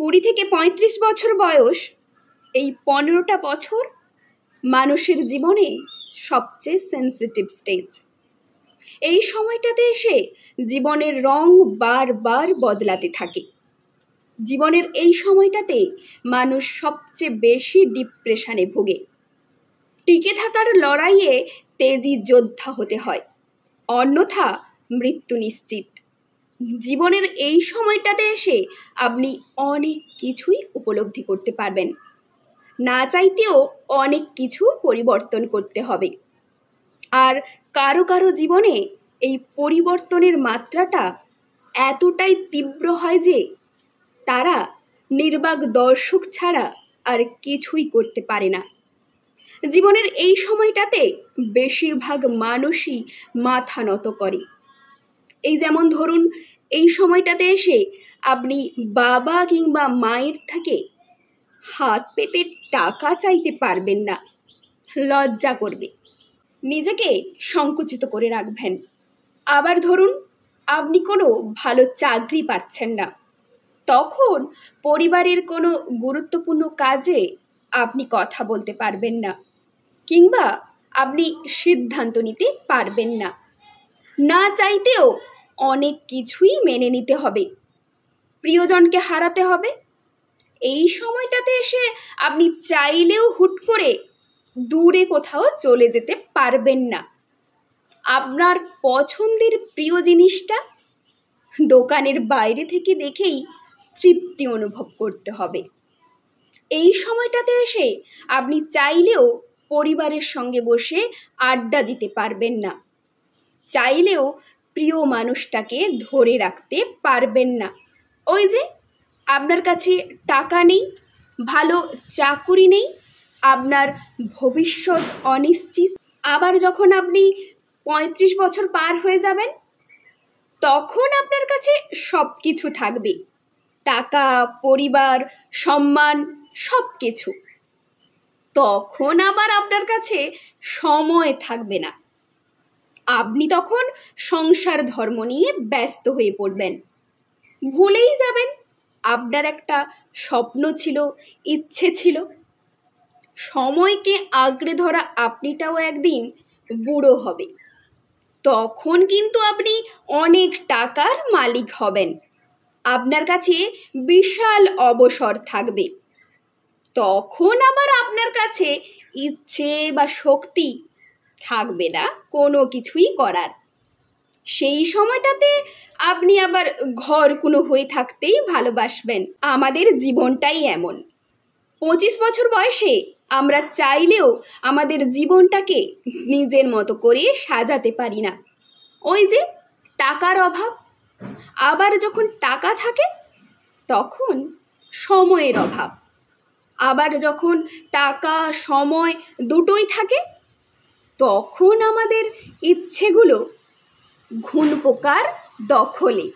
20 থেকে 35 বছর বয়স, এই 15টা বছর মানুষের জীবনে সবচেয়ে সেন্সিটিভ স্টেজ। এই সময়টাতে এসে জীবনের রং বারবার বদলাতে থাকে। জীবনের এই সময়টাতে মানুষ সবচেয়ে বেশি ডিপ্রেশনে ভোগে। টিকে থাকার লড়াইয়ে তেজি যোদ্ধা হতে হয়, অন্যথা মৃত্যু নিশ্চিত। জীবনের এই সময়টাতে এসে আপনি অনেক কিছুই উপলব্ধি করতে পারবেন, না চাইতেও অনেক কিছু পরিবর্তন করতে হবে। আর কারো কারো জীবনে এই পরিবর্তনের মাত্রাটা এতটাই তীব্র হয় যে তারা নির্বাক দর্শক ছাড়া আর কিছুই করতে পারে না। জীবনের এই সময়টাতে বেশিরভাগ মানুষই মাথা নত করে। এই যেমন ধরুন, এই সময়টাতে এসে আপনি বাবা কিংবা মায়ের থেকে হাত পেতে টাকা চাইতে পারবেন না, লজ্জা করবে, নিজেকে সংকুচিত করে রাখবেন। আবার ধরুন, আপনি কোনো ভালো চাকরি পাচ্ছেন না, তখন পরিবারের কোনো গুরুত্বপূর্ণ কাজে আপনি কথা বলতে পারবেন না, কিংবা আপনি সিদ্ধান্ত নিতে পারবেন না। না চাইতেও অনেক কিছুই মেনে নিতে হবে, প্রিয়জনকে হারাতে হবে। এই সময়টাতে এসে আপনি চাইলেও হুট করে দূরে কোথাও চলে যেতে পারবেন না। আপনার পছন্দের প্রিয় জিনিসটা দোকানের বাইরে থেকে দেখেই তৃপ্তি অনুভব করতে হবে। এই সময়টাতে এসে আপনি চাইলেও পরিবারের সঙ্গে বসে আড্ডা দিতে পারবেন না, চাইলেও প্রিয় মানুষটাকে ধরে রাখতে পারবেন না। ওই যে আপনার কাছে টাকা নেই, ভালো চাকুরি নেই, আপনার ভবিষ্যৎ অনিশ্চিত। আবার যখন আপনি 35 বছর পার হয়ে যাবেন, তখন আপনার কাছে সব কিছু থাকবে, টাকা, পরিবার, সম্মান, সব কিছু। তখন আবার আপনার কাছে সময় থাকবে না। আপনি তখন সংসার ধর্ম নিয়ে ব্যস্ত হয়ে পড়বেন, ভুলেই যাবেন আপনার একটা স্বপ্ন ছিল, ইচ্ছে ছিল। সময়কে আঁকড়ে ধরা আপনিটাও একদিন বুড়ো হবে, তখন কিন্তু আপনি অনেক টাকার মালিক হবেন, আপনার কাছে বিশাল অবসর থাকবে। তখন আবার আপনার কাছে ইচ্ছে বা শক্তি থাকবে না কোনো কিছুই করার। সেই সময়টাতে আপনি আবার ঘরকুনো হয়ে থাকতেই ভালোবাসবেন। আমাদের জীবনটাই এমন। 25 বছর বয়সে আমরা চাইলেও আমাদের জীবনটাকে নিজের মতো করে সাজাতে পারি না। ওই যে টাকার অভাব। আবার যখন টাকা থাকে তখন সময়ের অভাব। আবার যখন টাকা, সময় দুটোই থাকে, তখন আমাদের ইচ্ছেগুলো ঘুণ পোকার দখলে।